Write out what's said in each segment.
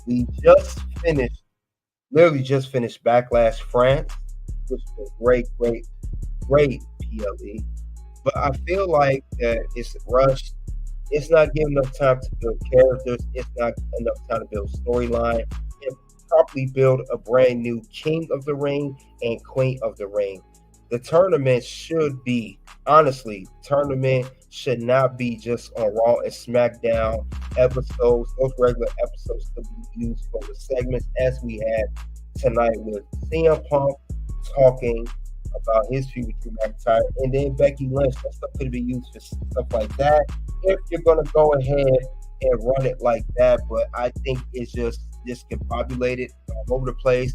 We literally just finished Backlash France, which was great PLE. But I feel like that it's rushed. It's not giving enough time to build characters. It's not enough time to build storyline and properly build a brand new King of the Ring and Queen of the Ring. The tournament should be, honestly, tournament should not be just on Raw and SmackDown episodes. Those regular episodes could be used for the segments as we had tonight with CM Punk talking about his feud with Drew McIntyre, and then Becky Lynch. That stuff could be used for stuff like that if you're gonna go ahead and run it like that. But I think it's just discombobulated all over the place.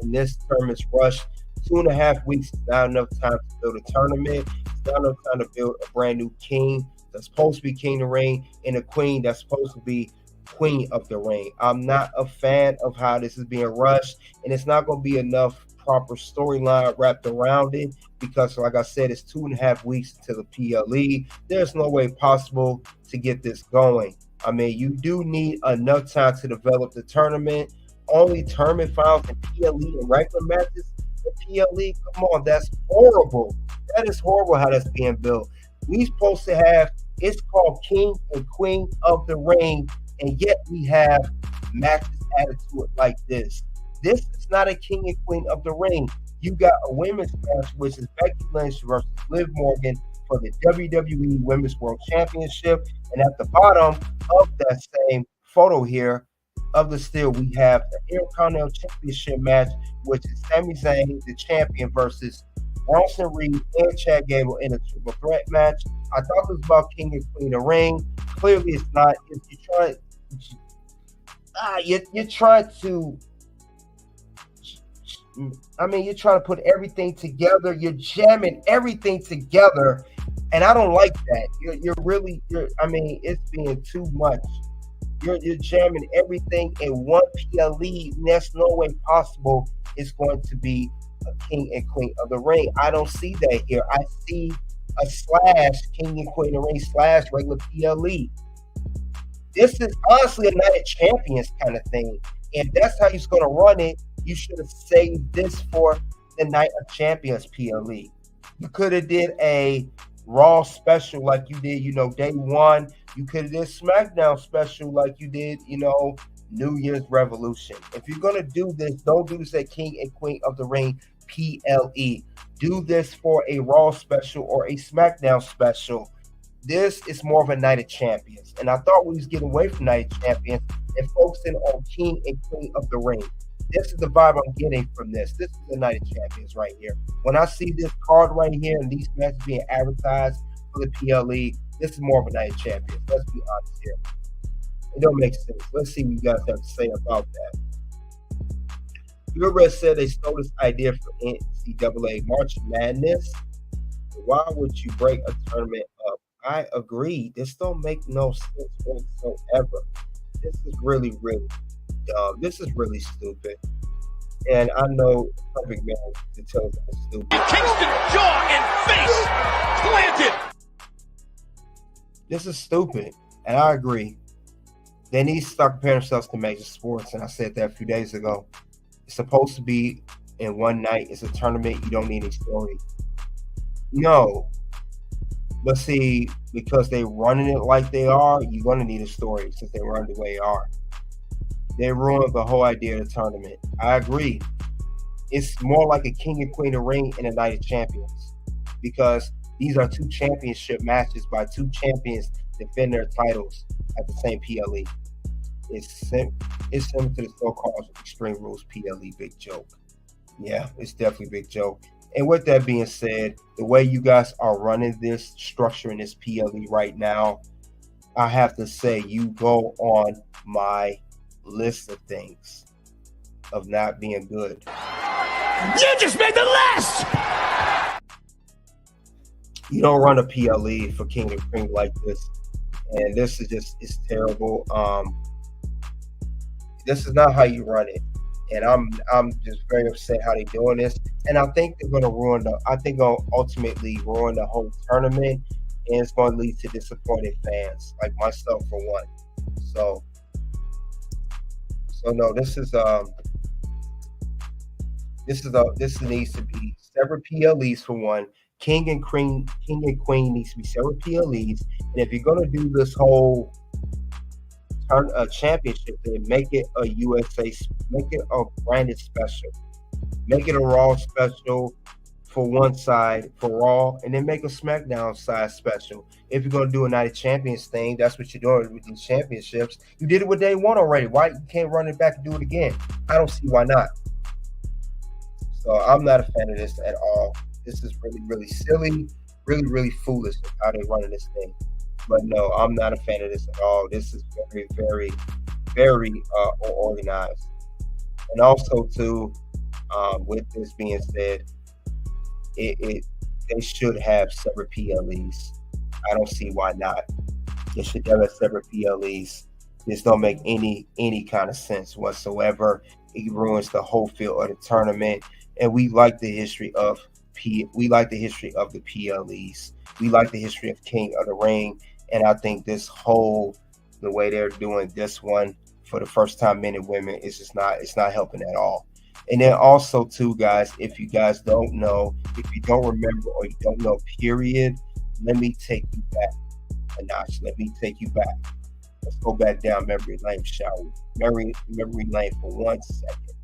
And this tournament's rushed. 2.5 weeks is not enough time to build a tournament. It's not enough time to build a brand new king that's supposed to be king of the ring and a queen that's supposed to be queen of the ring. I'm not a fan of how this is being rushed, and it's not going to be enough proper storyline wrapped around it because, like I said, it's 2.5 weeks to the PLE. There's no way possible to get this going. I mean, you do need enough time to develop the tournament. Only tournament finals and PLE and regular matches. The PLE, come on, that's horrible. That is horrible how that's being built. We supposed to have, it's called King and Queen of the Ring, and yet we have matches added to it like this. This is not a King and Queen of the Ring. You got a women's match, which is Becky Lynch versus Liv Morgan for the WWE Women's World Championship. And at the bottom of that same photo here of the still, we have the Intercontinental Championship match, which is Sami Zayn, the champion, versus Bronson Reed and Chad Gable in a triple threat match. I thought it was about King and Queen of the Ring. Clearly, it's not. If you're trying to. I mean, you're trying to put everything together. You're jamming everything together, and I don't like that. I mean, it's being too much. You're jamming everything in one PLE, and there's no way possible it's going to be a King and Queen of the Ring. I don't see that here. I see a slash King and Queen of the Ring slash regular PLE. This is honestly a Night of Champions kind of thing. If that's how you're going to run it, you should have saved this for the Night of Champions PLE. You could have did a Raw special like you did, day one. You could have did SmackDown special like you did, New Year's Revolution. If you're going to do this, don't do this at King and Queen of the Ring PLE. Do this for a Raw special or a SmackDown special. This is more of a Night of Champions. And I thought we was getting away from Night of Champions and focusing on King and Queen of the Ring. This is the vibe I'm getting from this. This is the Night of Champions right here. When I see this card right here and these matches being advertised for the PLE, this is more of a Night of Champions. Let's be honest here. It don't make sense. Let's see what you guys have to say about that. Pure said they stole this idea from NCAA March Madness. Why would you break a tournament up? I agree. This don't make no sense whatsoever. This is really, really dumb. This is really stupid. And I know Perfect Man to tell us it's stupid. Kingston jaw and face planted. This is stupid. And I agree. They need to start comparing themselves to major sports. And I said that a few days ago. It's supposed to be in one night. It's a tournament. You don't need any story. No. But see, because they're running it like they are, you're going to need a story since they run the way they are. They ruined the whole idea of the tournament. I agree. It's more like a King and Queen of the Ring and a Night of Champions because these are two championship matches by two champions defend their titles at the same PLE. It's similar to the so-called Extreme Rules PLE big joke. Yeah, it's definitely a big joke. And with that being said, the way you guys are running this, structuring this PLE right now, I have to say you go on my list of things of not being good. You just made the list! You don't run a PLE for King and Queen like this. And this is just, it's terrible. This is not how you run it. And I'm just very upset how they're doing this. And I think they're going to ultimately ruin the whole tournament. And it's going to lead to disappointed fans, like myself for one. So So no, this needs to be separate PLEs for one. King and Queen needs to be separate PLEs. And if you're gonna do this whole championship thing, make it a USA, make it a branded special, make it a Raw special for one side for Raw, and then make a SmackDown side special. If you're gonna do a Night of Champions thing, that's what you're doing with these championships. You did it with Day One already. Why you can't run it back and do it again? I don't see why not. So I'm not a fan of this at all. This is really, really silly, really, really foolish how they're running this thing. But no, I'm not a fan of this at all. This is very, very, very organized. And also, too, with this being said, they should have separate PLEs. I don't see why not. They should have separate PLEs. This don't make any kind of sense whatsoever. It ruins the whole feel of the tournament. And we like the history of the PLEs. We like the history of King of the Ring. And I think the way they're doing this one for the first time, men and women, it's not helping at all. And then also too, guys, if you guys don't know, if you don't remember or you don't know, period, let me take you back a notch. Let me take you back. Let's go back down memory lane, shall we? Memory lane for 1 second.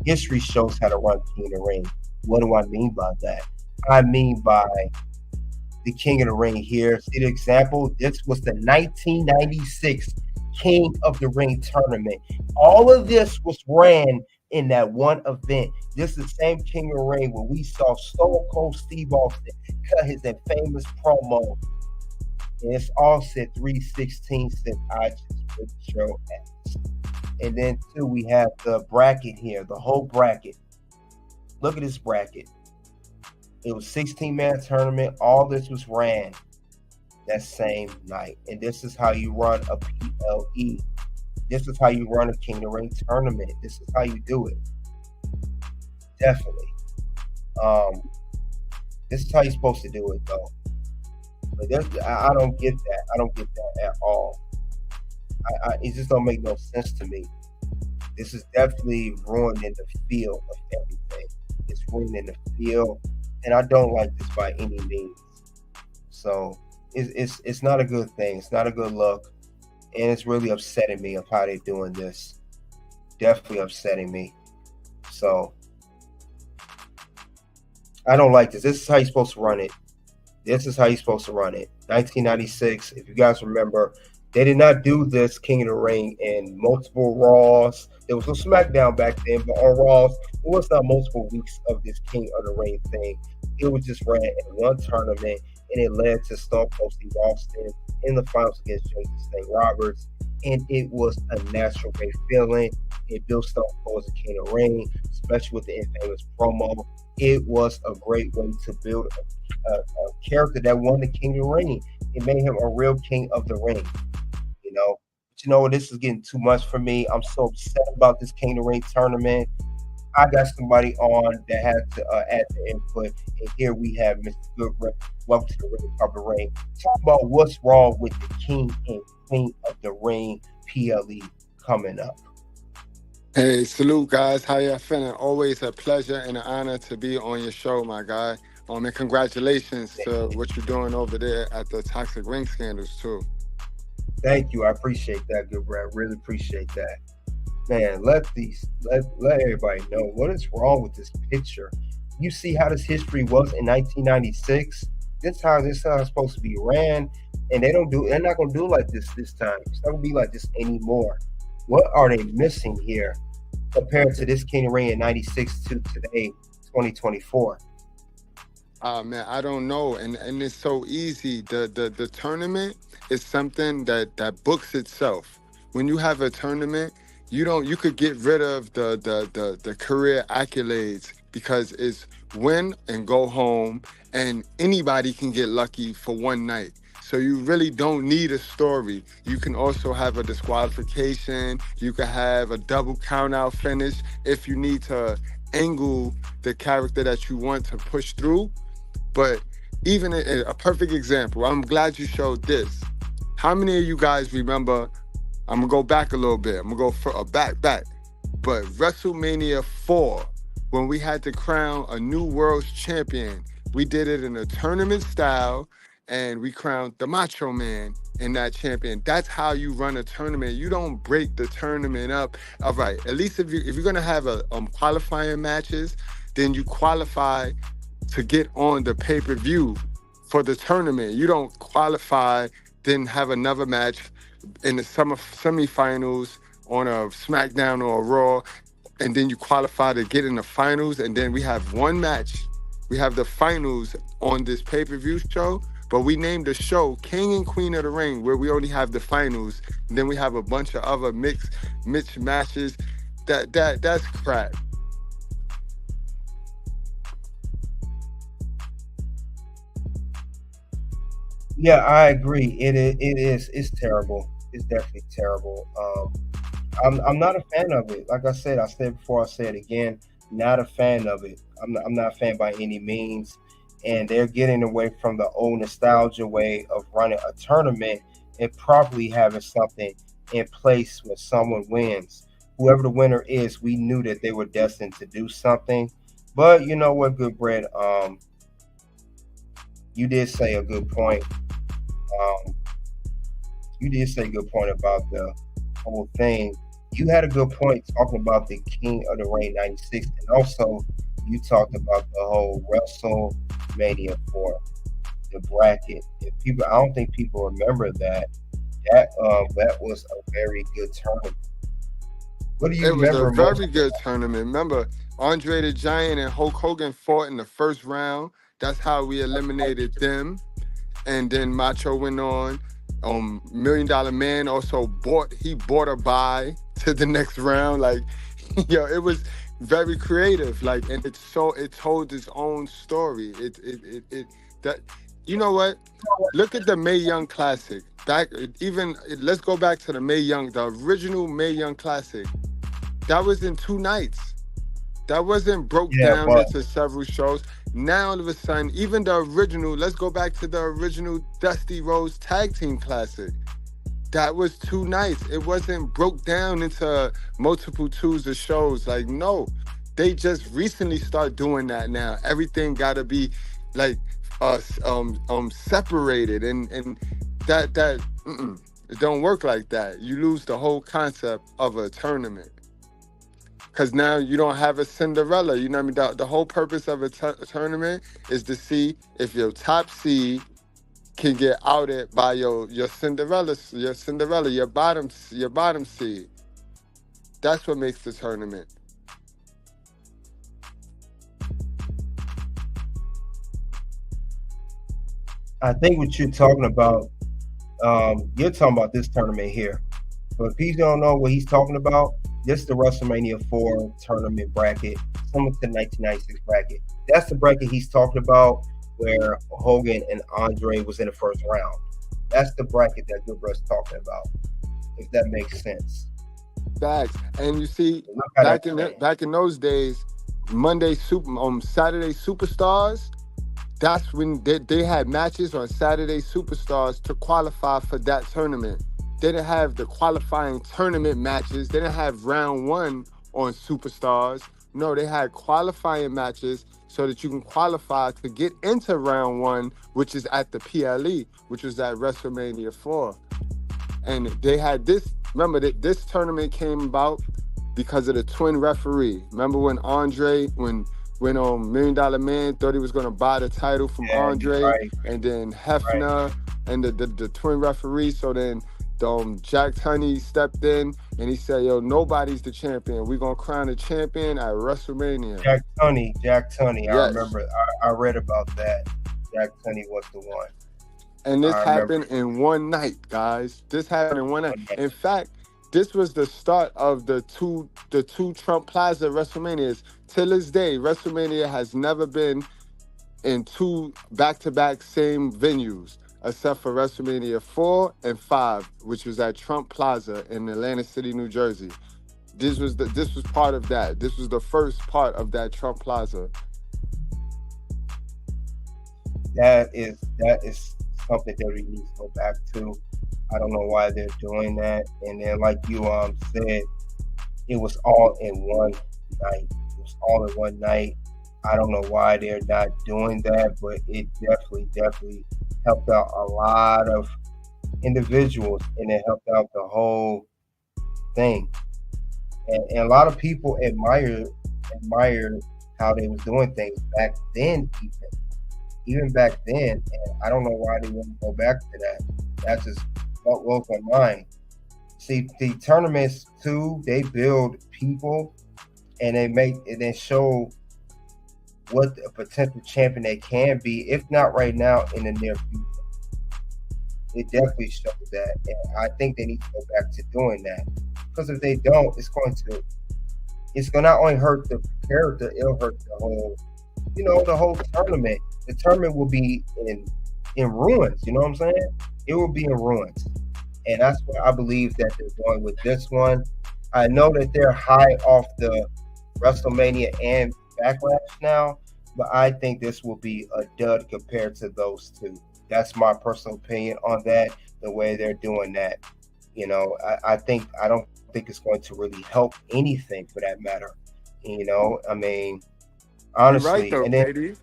History shows how to run King of the Ring. What do I mean by that? I mean by the King of the Ring here. See the example? This was the 1996 King of the Ring tournament. All of this was ran in that one event. This is the same King of the Ring where we saw Stone Cold Steve Austin cut his famous promo. And it's all said 316 since I just ripped your ass. And then too, we have the bracket here, the whole bracket. Look at this bracket. It was 16-man tournament. All this was ran that same night. And this is how you run a PLE. This is how you run a King of the Ring tournament. This is how you do it. Definitely. This is how you're supposed to do it, though. But I don't get that. I don't get that at all. It just don't make no sense to me. This is definitely ruining the feel of everything. It's ruining the feel, and I don't like this by any means. So it's not a good thing. It's not a good look, and it's really upsetting me of how they're doing this. Definitely upsetting me. So I don't like this. This is how you're supposed to run it. This is how you're supposed to run it. 1996, if you guys remember, they did not do this King of the Ring in multiple Raws. There was no SmackDown back then, but on Raws, it was not multiple weeks of this King of the Ring thing. It was just ran in one tournament, and it led to Stone Cold Steve Austin in the finals against Jason St. Roberts. And it was a natural great feeling. It built Stone Cold as a King of the Ring, especially with the infamous promo. It was a great way to build a character that won the King of the Ring. It made him a real King of the Ring. But you know what? This is getting too much for me. I'm so upset about this King of the Ring tournament. I got somebody on that had to add their input, and here we have Mr. Goodrich. Welcome to the Ring of the Ring. Talk about what's wrong with the King and Queen of the Ring PLE coming up. Hey, salute, guys. How y'all feeling? Always a pleasure and an honor to be on your show, my guy. And congratulations to what you're doing over there at the Toxic Ring Scandals, too. Thank you. I appreciate that, good Brad. Really appreciate that. Man, let everybody know what is wrong with this picture. You see how this history was in 1996? This how it's supposed to be ran, and they're not gonna do it like this time. It's not gonna be like this anymore. What are they missing here compared to this King of the Ring in 96 to today, 2024? Man, I don't know, and it's so easy. The tournament is something that books itself. When you have a tournament, you could get rid of the career accolades because it's win and go home, and anybody can get lucky for one night. So you really don't need a story. You can also have a disqualification. You can have a double count-out finish if you need to angle the character that you want to push through. But even a perfect example, I'm glad you showed this. How many of you guys remember I'm gonna go back a little bit. I'm gonna go back. But WrestleMania 4, when we had to crown a new world champion, we did it in a tournament style, and we crowned the Macho Man in that champion. That's how you run a tournament. You don't break the tournament up. All right, at least if you're gonna have a qualifying matches, then you qualify to get on the pay-per-view for the tournament. You don't qualify, then have another match in the semifinals on a SmackDown or a Raw, and then you qualify to get in the finals, and then we have one match. We have the finals on this pay-per-view show, but we named the show King and Queen of the Ring, where we only have the finals, and then we have a bunch of other mixed matches. That's crap. Yeah, I agree. It is. It is. It's terrible. It's definitely terrible. I'm not a fan of it. Like I said before, I said again, not a fan of it. I'm not a fan by any means. And they're getting away from the old nostalgia way of running a tournament and probably having something in place when someone wins. Whoever the winner is, we knew that they were destined to do something. But you know what, good bread. You did say a good point. Um, you did say a good point about the whole thing. You had a good point talking about the King of the Ring '96, and also you talked about the whole WrestleMania 4, the bracket. If people, I don't think people remember that. That was a very good tournament. What do you It was a remember most? very good tournament. Remember, Andre the Giant and Hulk Hogan fought in the first round. That's how we eliminated them. And then Macho went on. Million Dollar Man also bought a bye to the next round. Like, it was very creative. Like, and it told its own story. That, you know what? Look at the Mae Young Classic. Let's go back to the original Mae Young Classic. That was in 2 nights. That wasn't broke down into several shows. Now, all of a sudden, even the original, let's go back to the original Dusty Rhodes Tag Team Classic. That was 2 nights. It wasn't broke down into multiple twos of shows. Like, no, they just recently start doing that now. Everything got to be like separated, and it don't work like that. You lose the whole concept of a tournament. Because now you don't have a Cinderella. You know what I mean? The whole purpose of a tournament is to see if your top seed can get outed by your Cinderella, your bottom seed. That's what makes the tournament. I think what you're talking about this tournament here. But if people don't know what he's talking about, this is the WrestleMania 4 tournament bracket, similar to the 1996 bracket. That's the bracket he's talking about where Hogan and Andre was in the first round. That's the bracket that Goodbrett's talking about, if that makes sense. Facts. And you see, back in those days, Saturday Superstars, that's when they had matches on Saturday Superstars to qualify for that tournament. They didn't have the qualifying tournament matches. They didn't have round 1 on Superstars. No, they had qualifying matches so that you can qualify to get into round 1, which is at the PLE, which was at WrestleMania 4. And they had this. Remember that this tournament came about because of the twin referee. Remember when Million Dollar Man thought he was going to buy the title from Andre, right. And then Hefner and the twin referee. So then Jack Tunney stepped in and he said, "Yo, nobody's the champion. We're gonna crown the champion at WrestleMania." Jack Tunney. Yes. I remember. I read about that. Jack Tunney was the one. And this happened in one night, guys. This happened in one night. In fact, this was the start of the two Trump Plaza WrestleManias. Till this day, WrestleMania has never been in 2 back-to-back same venues, except for WrestleMania 4 and 5, which was at Trump Plaza in Atlantic City, New Jersey. This was part of that. This was the first part of that Trump Plaza. That is something that we need to go back to. I don't know why they're doing that. And then, like you said, it was all in one night. It was all in one night. I don't know why they're not doing that, but it definitely helped out a lot of individuals, and it helped out the whole thing. And a lot of people admired how they was doing things back then, even back then. And I don't know why they wouldn't go back to that. That's just what blows my mind. See, the tournaments too, they build people, and they show what a potential champion they can be, if not right now, in the near future. It definitely shows that, and I think they need to go back to doing that, because if they don't, it's going to not only hurt the character, it'll hurt the whole, the whole tournament. The tournament will be in ruins. You know what I'm saying? It will be in ruins, and that's what I believe that they're going with this one. I know that they're high off the WrestleMania and Backlash now, but I think this will be a dud compared to those two. That's my personal opinion on that. The way they're doing that, I don't think it's going to really help anything for that matter. I mean, honestly. You're right though, and then, Katie.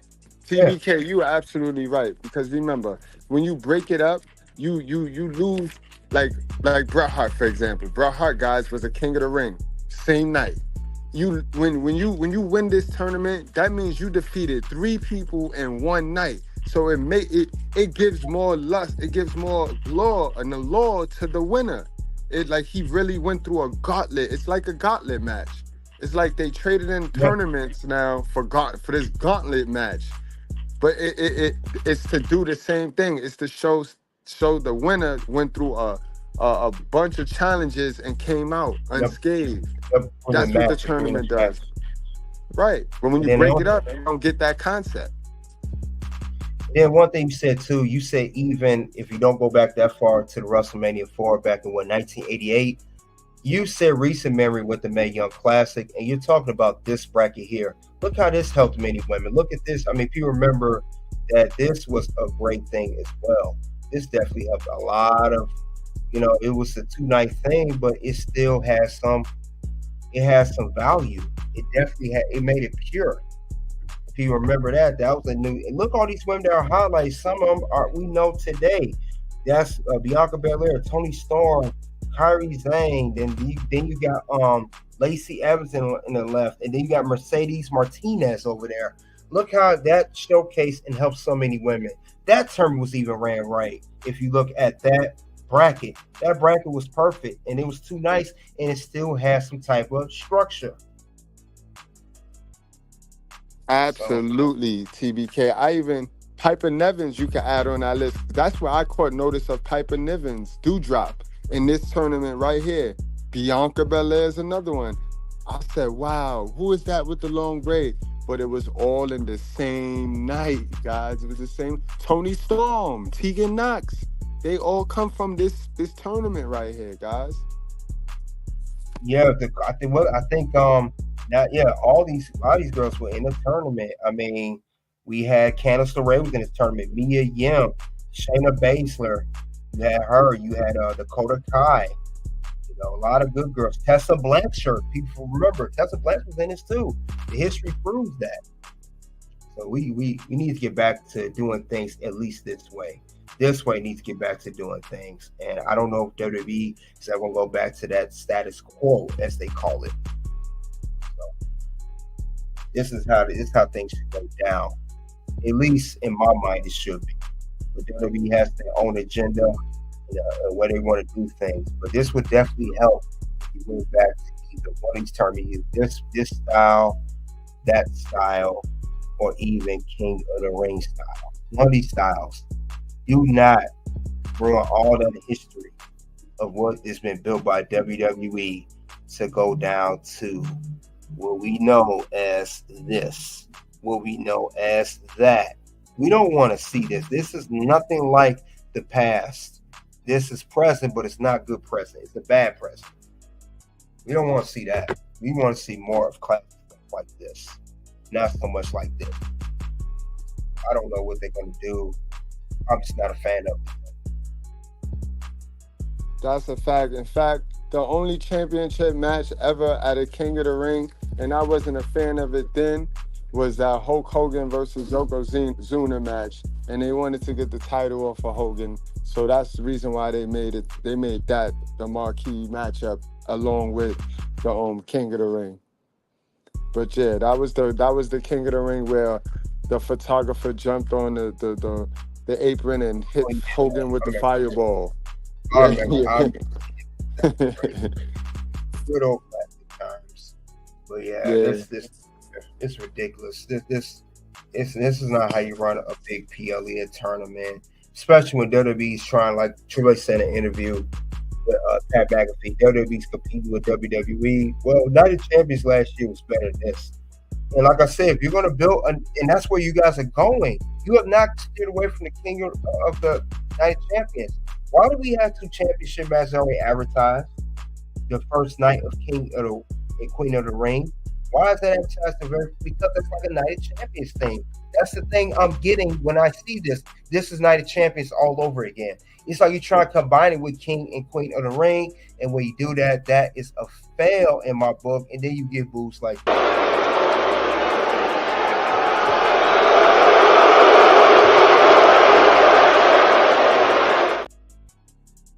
TBK, you are absolutely right. Because remember, when you break it up, you lose, like Bret Hart, for example. Bret Hart, guys, was a king of the ring. Same night. When you win this tournament, that means you defeated 3 people in one night. So it gives more lust, it gives more law and allure to the winner. It like he really went through a gauntlet. It's like a gauntlet match. It's like they traded in tournaments now for this gauntlet match. But it's to do the same thing. It's to show the winner went through a bunch of challenges and came out unscathed. That's what the tournament does. Right. But when you break it up, you don't get that concept. Then one thing you said too, you said even if you don't go back that far to the WrestleMania 4 back in 1988, you said recent memory with the Mae Young Classic, and you're talking about this bracket here. Look how this helped many women. Look at this. I mean, people remember that this was a great thing as well. This definitely helped a lot of, it was a 2-night thing, but it still has some value. It definitely it made it pure. If you remember that was a new. And look, all these women that are highlights. Some of them we know today. That's Bianca Belair, Toni Storm, Kairi Sane. Then you got Lacey Evans in the left, and then you got Mercedes Martinez over there. Look how that showcased and helped so many women. That term was even ran right. If you look at that bracket was perfect, and it was too nice, and it still has some type of structure. Absolutely, TBK. I even Piper Nevins you can add on that list. That's where I caught notice of Piper Nevins dewdrop in this tournament right here. Bianca Belair is another one. I said, wow, who is that with the long braid? But it was all in the same night, guys. It was the same. Toni Storm, Tegan Knox. They all come from this tournament right here, guys. Yeah, I think now, a lot of these girls were in the tournament. I mean, we had Candice LeRae was in this tournament. Mia Yim, Shayna Baszler. You had her. You had Dakota Kai. A lot of good girls. Tessa Blanchard. People remember Tessa Blanchard was in this too. The history proves that. So we need to get back to doing things at least this way. This way needs to get back to doing things. And I don't know if WWE is ever going to go back to that status quo, as they call it. So this is how things should go down. At least in my mind, it should be. But WWE has their own agenda, where they want to do things. But this would definitely help if you move back to either one of these tournaments, this style, that style, or even King of the Ring style. One of these styles. Do not ruin all that history of what has been built by WWE to go down to what we know as this, what we know as that. We don't want to see this. This is nothing like the past. This is present, but it's not good present. It's a bad present. We don't want to see that. We want to see more of classic stuff like this, not so much like this. I don't know what they're going to do. I'm just not a fan of it. That's a fact. In fact, the only championship match ever at a King of the Ring, and I wasn't a fan of it then, was that Hulk Hogan versus Yokozuna match, and they wanted to get the title off of Hogan. So that's the reason why they made it. They made that the marquee matchup along with the King of the Ring. But yeah, that was the King of the Ring where the photographer jumped on the apron and hit Hogan with the fireball. I Yeah, remember. yeah. Good old classic times. But yeah, Yeah. this it's ridiculous. This is not how you run a big PLE tournament, especially when WWE's trying, like Triple H said in an interview with Pat McAfee. WWE's competing with WWE. Well, Night of Champions last year was better than this. And like I said, if you're going to build, and that's where you guys are going, you have not steered away from the king of the Night of Champions. Why do we have two championship matches already advertised? The first night of King of the and Queen of the Ring. Why is that advertised? Because it's like a Night of Champions thing. That's the thing I'm getting when I see this. This is Night of Champions all over again. It's like you try to combine it with King and Queen of the Ring, and when you do that, that is a fail in my book. And then you get boosts like that.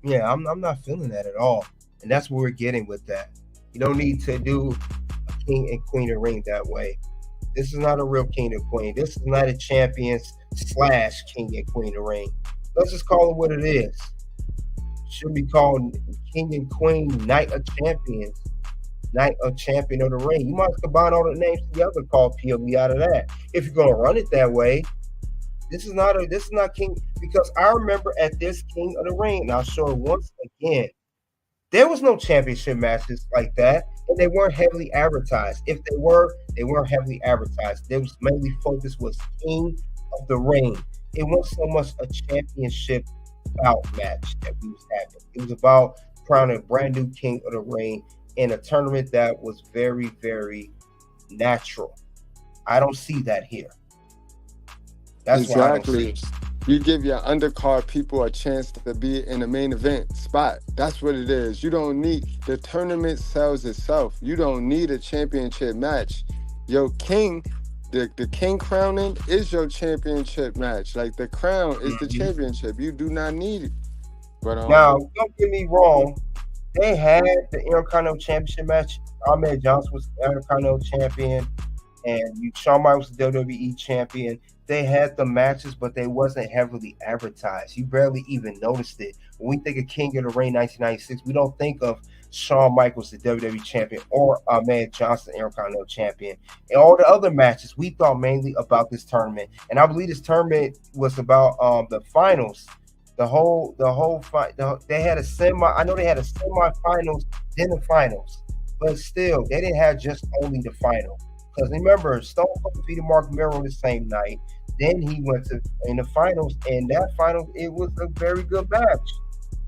Yeah, I'm not feeling that at all. And that's what we're getting with that. You don't need to do a King and Queen of the Ring that way. This is not a real King and Queen. This is not a Champions / King and Queen of the Ring. Let's just call it what it is. Should be called King and Queen Night of Champions, Night of Champion of the Ring. You might combine all the names together, call PLE out of that. If you're gonna run it that way, this is not King, because I remember at this King of the Ring, and I'll show it once again. There was no championship matches like that, and they weren't heavily advertised. If they were, they weren't heavily advertised. There was mainly focus was King of the Ring. It wasn't so much a championship bout match that we was having. It was about crowning a brand new King of the Ring in a tournament that was very, very natural. I don't see that here. That's Exactly. You give your undercard people a chance to be in the main event spot. That's what it is. You don't need, the tournament sells itself. You don't need a championship match. Your king, the king crowning is your championship match. Like the crown is the championship. You do not need it. But now, don't get me wrong. They had the Intercontinental Championship match. Ahmed Johnson was the Intercontinental Champion, and Shawn Michaels was the WWE Champion. They had the matches, but they wasn't heavily advertised. You barely even noticed it. When we think of King of the Ring 1996, we don't think of Shawn Michaels, the WWE Champion, or Ahmed Johnson, Intercontinental Champion. And all the other matches, we thought mainly about this tournament. And I believe this tournament was about the finals. They had a semi. I know they had a semifinals, then the finals, but still, they didn't have just only the final. Because remember, Stone Cold defeated Mark Mero the same night. Then he went to in the finals, and that final, it was a very good match.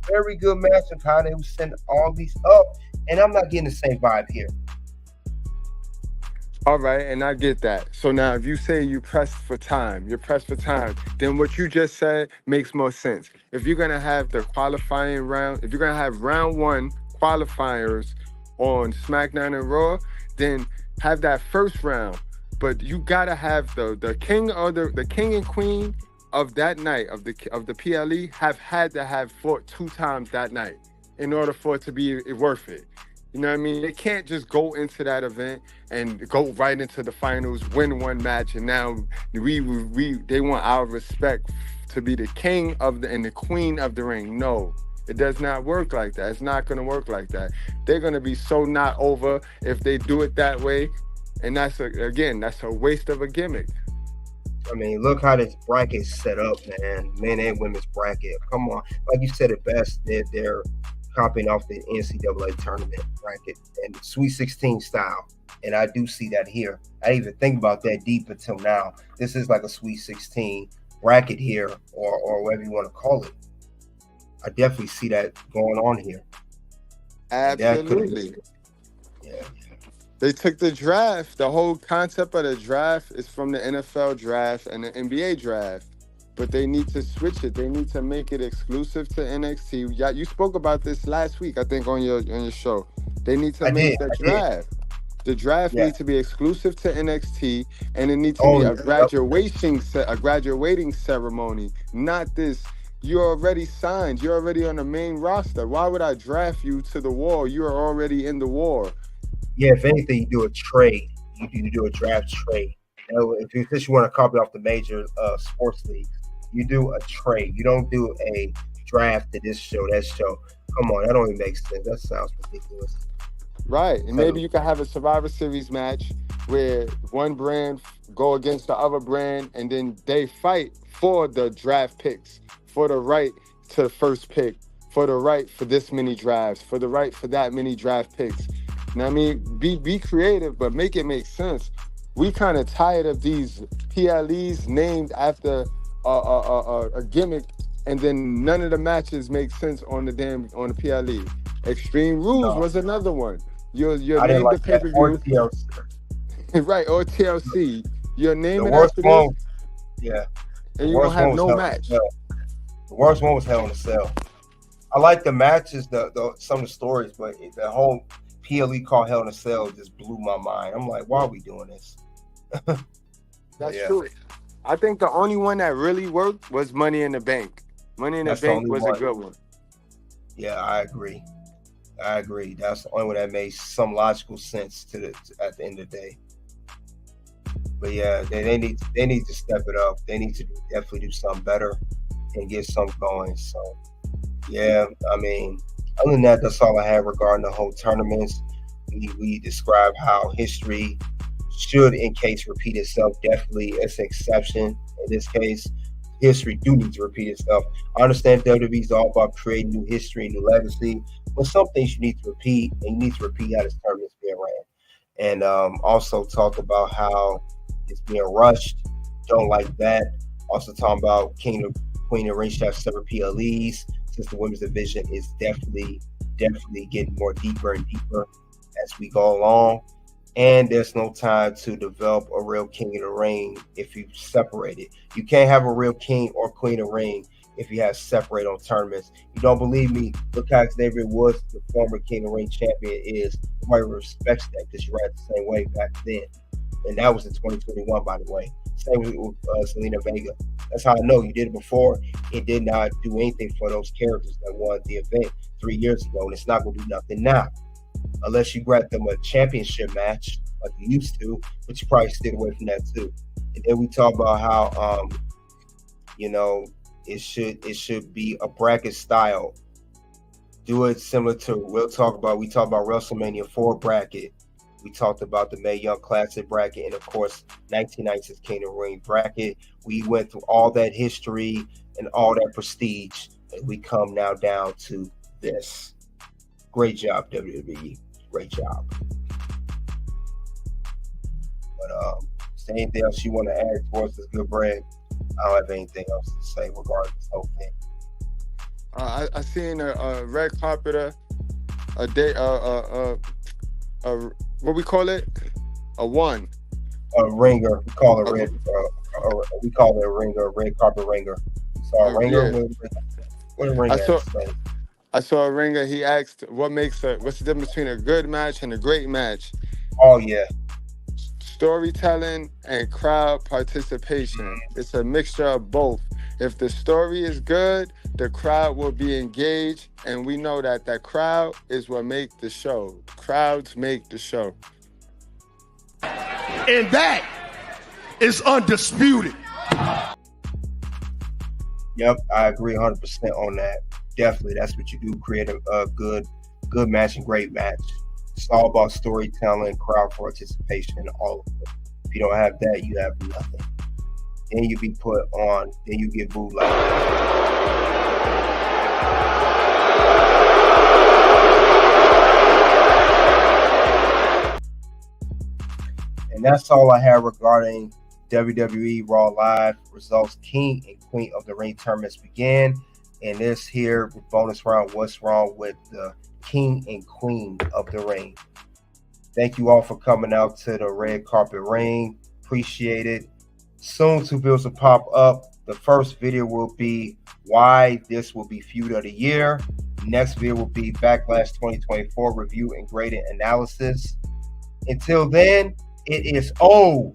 Very good match of how they would send all these up. And I'm not getting the same vibe here. all right, and I get that. So now if you say you're pressed for time, then what you just said makes more sense. If you're going to have the qualifying round, if you're going to have round one qualifiers on SmackDown and Raw, then have that first round. But you got to have the king or the king and queen of that night of the PLE have had to have fought 2 times that night in order for it to be worth it. You know what I mean? They can't just go into that event and go right into the finals, win one match, and now they want our respect to be the king of and the queen of the ring. No, it does not work like that. It's not going to work like that. They're going to be so not over if they do it that way, and that's a waste of a gimmick. I mean, look how this bracket is set up, man. Men and women's bracket. Come on, like you said it best. They're copying off the NCAA tournament bracket and Sweet 16 style. And I do see that here. I didn't even think about that deep until now. This is like a Sweet 16 bracket here, or whatever you want to call it. I definitely see that going on here. Absolutely. Yeah. They took the draft. The whole concept of the draft is from the NFL draft and the NBA draft. but they need to switch it. They need to make it exclusive to NXT. Yeah, you spoke about this last week, I think, on your show. They need to make the draft. The draft needs to be exclusive to NXT, and it needs to be a graduating ceremony, not this. You're already signed. You're already on the main roster. Why would I draft you to the war? You are already in the war. Yeah, if anything, you do a trade. You do a draft trade. If you want to copy off the major sports leagues, you do a trade. You don't do a draft to this show, that show. Come on, that don't even make sense. That sounds ridiculous. Right, and maybe you can have a Survivor Series match where one brand go against the other brand, and then they fight for the draft picks, for the right to the first pick, for the right for this many drafts, for the right for that many draft picks. Now, I mean, be creative, but make it make sense. We kind of tired of these PLEs named after a gimmick, and then none of the matches make sense on the PLE. Extreme Rules was another one. You're named the pay-per-view. Right, or TLC. You're naming after this. Yeah. And you don't have no match. The worst one was Hell in a Cell. I like the matches, some of the stories, but the whole PLE called Hell in a Cell just blew my mind. I'm like, why are we doing this? That's true. I think the only one that really worked was Money in the Bank. Money in the Bank was a good one. Yeah, I agree. That's the only one that made some logical sense at the end of the day. But yeah, they need to step it up. They need to definitely do something better and get something going. So yeah, I mean, other than that, that's all I have regarding the whole tournaments. We describe how history should, in case, repeat itself. Definitely, it's an exception in this case. History do need to repeat itself. I understand WWE is all about creating new history, new legacy, but some things you need to repeat, and you need to repeat how this tournament's being ran. And also talk about how it's being rushed. Don't like that. Also talking about King and Queen and Ring should have separate PLEs, since the women's division is definitely getting more deeper and deeper as we go along. And there's no time to develop a real King of the Ring if you separate it. You can't have a real King or Queen of the Ring if you have separate on tournaments. You don't believe me? Look how Xavier Woods, the former King of the Ring champion, is. Nobody respects that because you ran the same way back then. And that was in 2021, by the way. Same with Zelina Vega. That's how I know you did it before. It did not do anything for those characters that won the event 3 years ago, and it's not going to do nothing now. Unless you grant them a championship match like you used to, but you probably stayed away from that too. And then we talk about how, it should be a bracket style. Do it similar to we talk about WrestleMania 4 bracket. We talked about the Mae Young Classic bracket, and of course, 1996 King of the Ring bracket. We went through all that history and all that prestige, and we come now down to this. Great job, WWE. Great job. But is there anything else you want to add towards this good bread? I don't have anything else to say regarding this whole thing. I seen a red carpeter, what we call it? A one. A ringer. We call it red. We call it a ringer, a red carpet ringer. So a ringer. Yeah. What a ringer say? I saw a ringer. He asked, what's the difference between a good match and a great match? Oh, yeah. Storytelling and crowd participation. It's a mixture of both. If the story is good, the crowd will be engaged, and we know that crowd is what makes the show. Crowds make the show. And that is undisputed. Yep, I agree 100% on that. Definitely, that's what you do. Create a good match and great match. It's all about storytelling, crowd participation, and all of it. If you don't have that, you have nothing. Then you be put on, then you get booed like that. And that's all I have regarding WWE Raw Live results. King and Queen of the Ring tournaments began. And this here bonus round, what's wrong with the King and Queen of the Ring? Thank you all for coming out to the red carpet ring. Appreciate it. Soon 2 bills will pop up The first video will be why this will be feud of the year. Next video will be Backlash 2024 review and graded analysis. Until then, it is OUT.